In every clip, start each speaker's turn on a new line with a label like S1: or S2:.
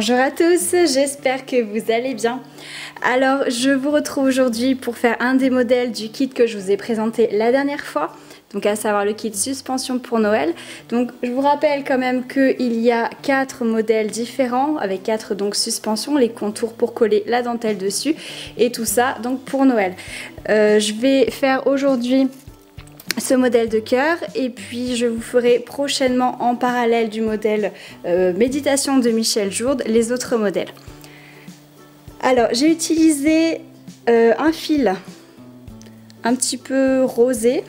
S1: Bonjour à tous, j'espère que vous allez bien. Alors je vous retrouve aujourd'hui pour faire un des modèles du kit que je vous ai présenté la dernière fois. Donc à savoir le kit suspension pour Noël. Donc je vous rappelle quand même qu'il y a 4 modèles différents avec 4 donc suspensions, les contours pour coller la dentelle dessus et tout ça donc pour Noël. Je vais faire aujourd'hui ce modèle de cœur et puis je vous ferai prochainement en parallèle du modèle méditation de Michel Jourde les autres modèles. Alors j'ai utilisé un fil un petit peu rosé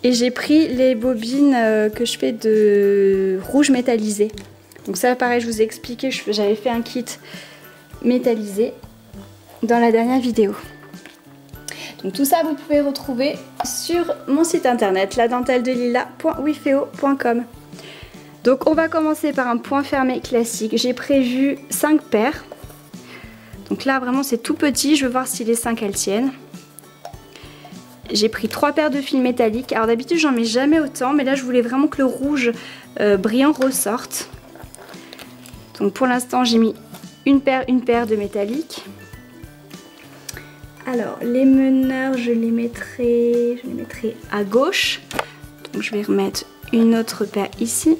S1: et j'ai pris les bobines que je fais de rouge métallisé. Donc ça pareil, je vous ai expliqué, j'avais fait un kit métallisé dans la dernière vidéo. Donc tout ça vous pouvez retrouver sur mon site internet ladentelledelila.wifeo.com. Donc on va commencer par un point fermé classique. J'ai prévu 5 paires. Donc là vraiment c'est tout petit, je veux voir si les 5 elles tiennent. J'ai pris 3 paires de fils métalliques. Alors d'habitude j'en mets jamais autant, mais là je voulais vraiment que le rouge brillant ressorte. Donc pour l'instant j'ai mis une paire de métalliques. Alors les meneurs je les mettrai à gauche. Donc je vais remettre une autre paire ici.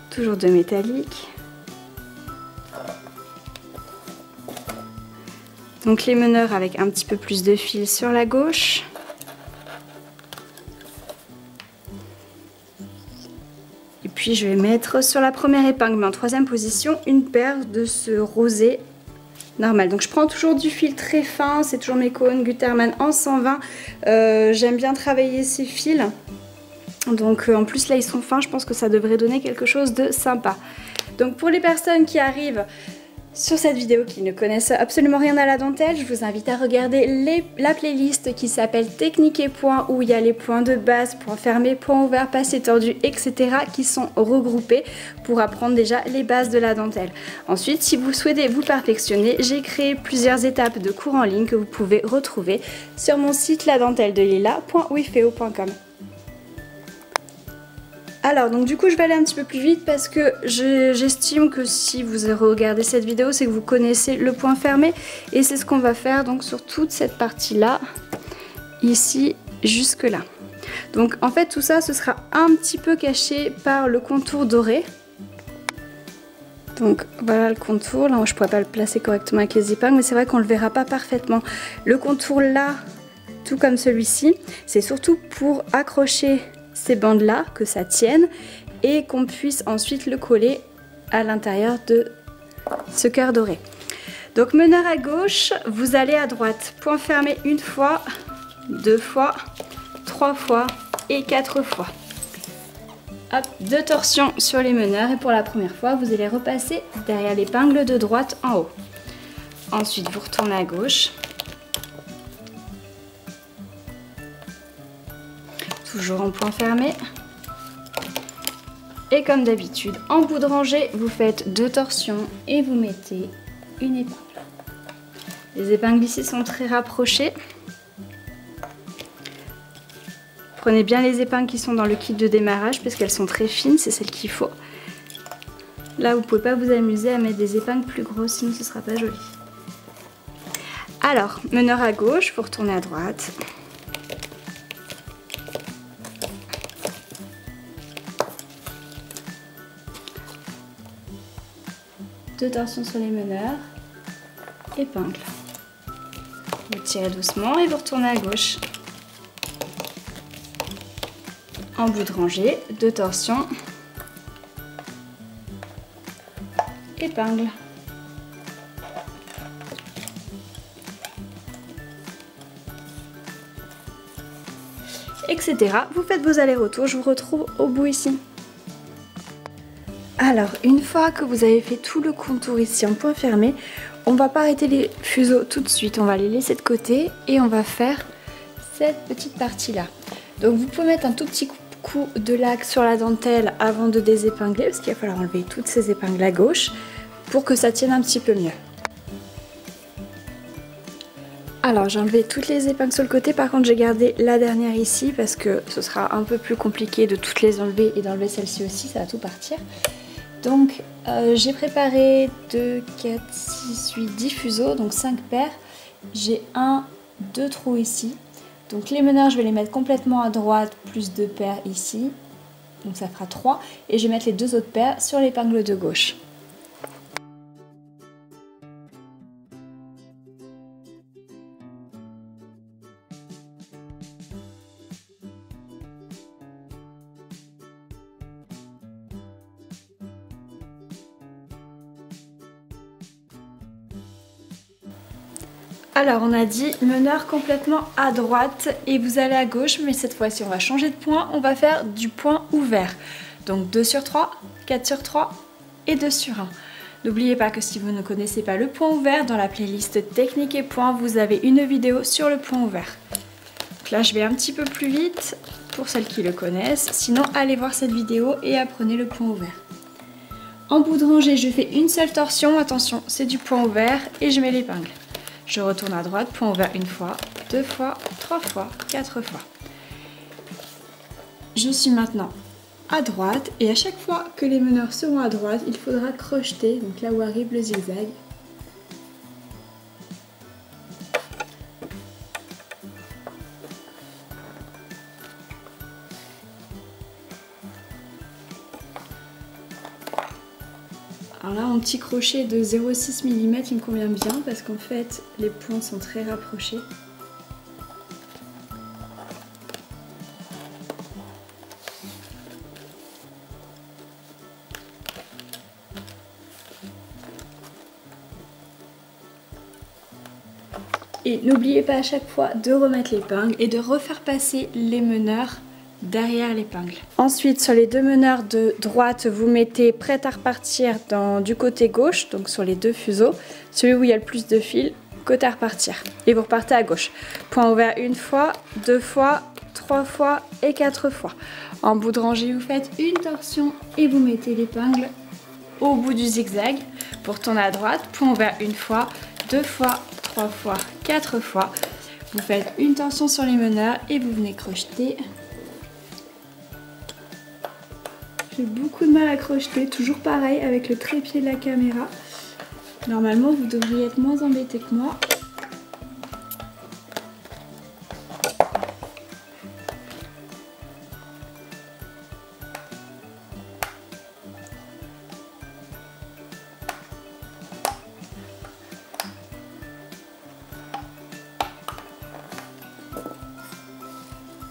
S1: Toujours de métallique. Donc les meneurs avec un petit peu plus de fil sur la gauche. Et puis je vais mettre sur la première épingle, mais en troisième position, une paire de ce rosé normal. Donc je prends toujours du fil très fin, c'est toujours mes cônes Gutermann en 120. J'aime bien travailler ces fils. Donc en plus là ils sont fins, je pense que ça devrait donner quelque chose de sympa. Donc pour les personnes qui arrivent sur cette vidéo qui ne connaissent absolument rien à la dentelle, je vous invite à regarder la playlist qui s'appelle Technique et points, où il y a les points de base, points fermés, points ouverts, passés tordus, etc. qui sont regroupés pour apprendre déjà les bases de la dentelle. Ensuite, si vous souhaitez vous perfectionner, j'ai créé plusieurs étapes de cours en ligne que vous pouvez retrouver sur mon site ladentelledelila.wifeo.com. Alors donc du coup je vais aller un petit peu plus vite parce que j'estime que si vous regardez cette vidéo c'est que vous connaissez le point fermé et c'est ce qu'on va faire donc sur toute cette partie là, ici jusque là. Donc en fait tout ça ce sera un petit peu caché par le contour doré. Donc voilà le contour, là je pourrais pas le placer correctement avec les épingles mais c'est vrai qu'on le verra pas parfaitement. Le contour là, tout comme celui-ci, c'est surtout pour accrocher ces bandes là, que ça tienne et qu'on puisse ensuite le coller à l'intérieur de ce cœur doré. Donc meneur à gauche, vous allez à droite, point fermé une fois, 2 fois, 3 fois et 4 fois. Hop, 2 torsions sur les meneurs et pour la première fois vous allez repasser derrière l'épingle de droite en haut. Ensuite vous retournez à gauche. Toujours en point fermé. Et comme d'habitude, en bout de rangée, vous faites 2 torsions et vous mettez une épingle. Les épingles ici sont très rapprochées. Prenez bien les épingles qui sont dans le kit de démarrage parce qu'elles sont très fines, c'est celles qu'il faut. Là, vous ne pouvez pas vous amuser à mettre des épingles plus grosses, sinon ce ne sera pas joli. Alors, meneur à gauche, vous retournez à droite. Deux torsions sur les meneurs, épingle. Vous tirez doucement et vous retournez à gauche. En bout de rangée, 2 torsions, épingle. Etc. Vous faites vos allers-retours, je vous retrouve au bout ici. Alors, une fois que vous avez fait tout le contour ici en point fermé, on va pas arrêter les fuseaux tout de suite, on va les laisser de côté et on va faire cette petite partie là. Donc vous pouvez mettre un tout petit coup de laque sur la dentelle avant de désépingler parce qu'il va falloir enlever toutes ces épingles à gauche pour que ça tienne un petit peu mieux. Alors j'ai enlevé toutes les épingles sur le côté, par contre j'ai gardé la dernière ici parce que ce sera un peu plus compliqué de toutes les enlever et d'enlever celle-ci aussi, ça va tout partir. Donc J'ai préparé 2, 4, 6, 8, 10 fuseaux, donc 5 paires. J'ai 1, 2 trous ici. Donc les meneurs, je vais les mettre complètement à droite, plus 2 paires ici. Donc ça fera 3. Et je vais mettre les 2 autres paires sur l'épingle de gauche. Alors on a dit meneur complètement à droite et vous allez à gauche, mais cette fois-ci on va changer de point, on va faire du point ouvert. Donc 2 sur 3, 4 sur 3 et 2 sur 1. N'oubliez pas que si vous ne connaissez pas le point ouvert, dans la playlist technique et points, vous avez une vidéo sur le point ouvert. Donc là je vais un petit peu plus vite pour celles qui le connaissent, sinon allez voir cette vidéo et apprenez le point ouvert. En bout de rangée, je fais une seule torsion, attention c'est du point ouvert et je mets l'épingle. Je retourne à droite, point ouvert une fois, 2 fois, 3 fois, 4 fois. Je suis maintenant à droite et à chaque fois que les meneurs seront à droite, il faudra crocheter, donc là où arrive le zigzag. Alors là, mon petit crochet de 0,6 mm, il me convient bien parce qu'en fait, les points sont très rapprochés. Et n'oubliez pas à chaque fois de remettre l'épingle et de refaire passer les meneurs derrière l'épingle. Ensuite, sur les 2 meneurs de droite, vous mettez prêt à repartir du côté gauche, donc sur les 2 fuseaux, celui où il y a le plus de fils, côté à repartir. Et vous repartez à gauche. Point ouvert une fois, 2 fois, 3 fois et 4 fois. En bout de rangée, vous faites une torsion et vous mettez l'épingle au bout du zigzag pour tourner à droite. Point ouvert une fois, 2 fois, 3 fois, 4 fois. Vous faites une torsion sur les meneurs et vous venez crocheter. J'ai beaucoup de mal à crocheter, toujours pareil avec le trépied de la caméra. Normalement, vous devriez être moins embêté que moi.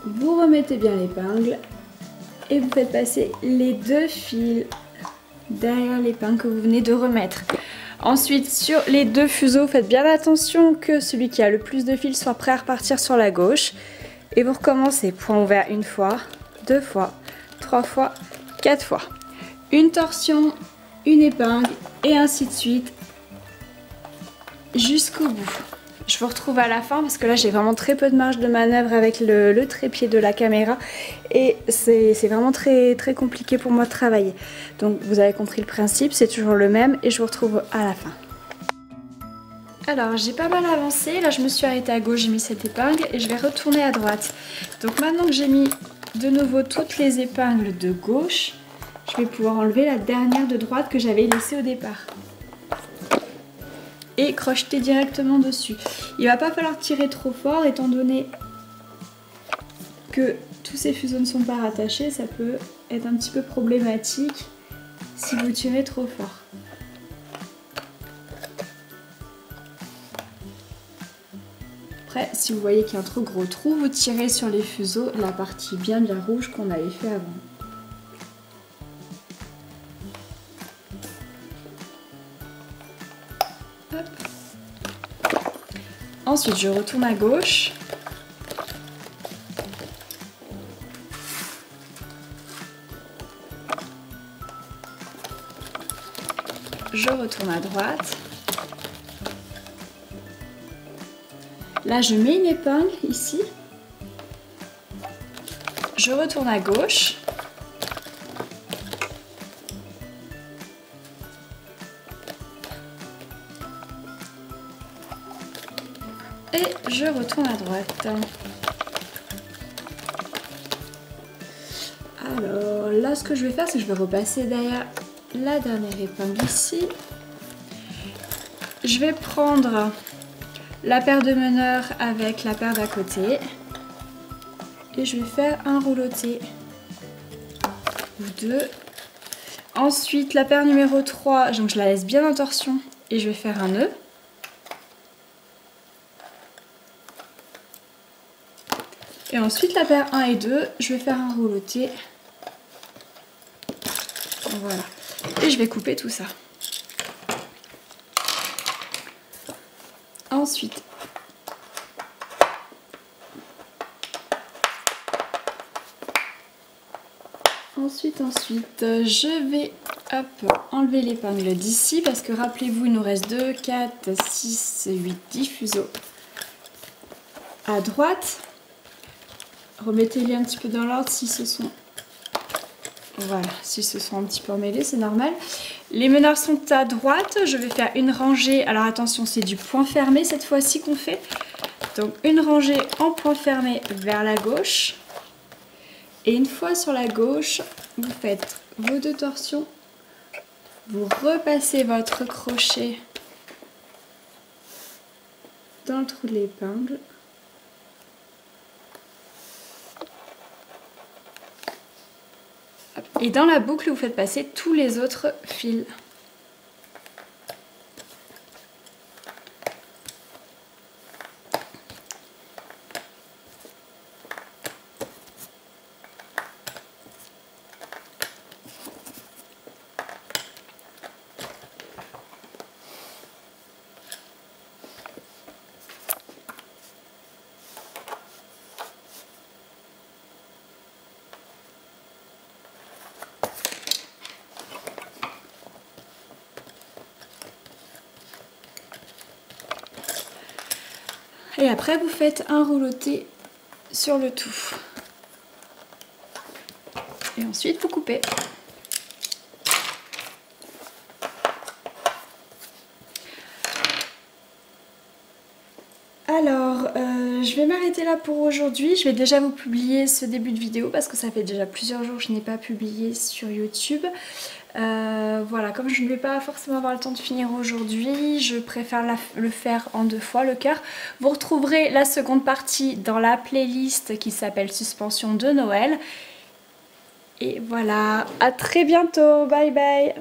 S1: Vous remettez bien l'épingle. Et vous faites passer les 2 fils derrière l'épingle que vous venez de remettre. Ensuite, sur les 2 fuseaux, faites bien attention que celui qui a le plus de fils soit prêt à repartir sur la gauche. Et vous recommencez, point ouvert une fois, 2 fois, 3 fois, 4 fois. Une torsion, une épingle et ainsi de suite jusqu'au bout. Je vous retrouve à la fin parce que là j'ai vraiment très peu de marge de manœuvre avec le trépied de la caméra et c'est vraiment très compliqué pour moi de travailler. Donc vous avez compris le principe, c'est toujours le même et je vous retrouve à la fin. Alors j'ai pas mal avancé, là je me suis arrêtée à gauche, j'ai mis cette épingle et je vais retourner à droite. Donc maintenant que j'ai mis de nouveau toutes les épingles de gauche, je vais pouvoir enlever la dernière de droite que j'avais laissée au départ. Et crocheter directement dessus. Il va pas falloir tirer trop fort étant donné que tous ces fuseaux ne sont pas rattachés, ça peut être un petit peu problématique si vous tirez trop fort. Après, si vous voyez qu'il y a un trop gros trou, vous tirez sur les fuseaux la partie bien rouge qu'on avait fait avant. Hop. Ensuite, je retourne à gauche. Je retourne à droite. Là, je mets une épingle ici. Je retourne à gauche. Et je retourne à droite. Alors là, ce que je vais faire, c'est que je vais repasser derrière la dernière épingle ici. Je vais prendre la paire de meneurs avec la paire d'à côté et je vais faire un rouloté ou deux. Ensuite la paire numéro 3, donc je la laisse bien en torsion et je vais faire un nœud. Et ensuite la paire 1 et 2, je vais faire un rouloté. Voilà. Et je vais couper tout ça. Ensuite, je vais enlever l'épingle d'ici parce que rappelez-vous, il nous reste 2, 4, 6, 8 diffuseaux à droite. Remettez-les un petit peu dans l'ordre s'ils se sont... Voilà, s'ils se sont un petit peu emmêlés, c'est normal. Les meneurs sont à droite, je vais faire une rangée. Alors attention, c'est du point fermé cette fois-ci qu'on fait. Donc une rangée en point fermé vers la gauche. Et une fois sur la gauche, vous faites vos 2 torsions. Vous repassez votre crochet dans le trou de l'épingle. Et dans la boucle, vous faites passer tous les autres fils. Et après, vous faites un rouloté sur le tout. Et ensuite, vous coupez. Alors, je vais m'arrêter là pour aujourd'hui. Je vais déjà vous publier ce début de vidéo parce que ça fait déjà plusieurs jours que je n'ai pas publié sur YouTube. Voilà, comme je ne vais pas forcément avoir le temps de finir aujourd'hui, je préfère le faire en 2 fois, le cœur. Vous retrouverez la seconde partie dans la playlist qui s'appelle Suspension de Noël. Et voilà, à très bientôt, bye bye.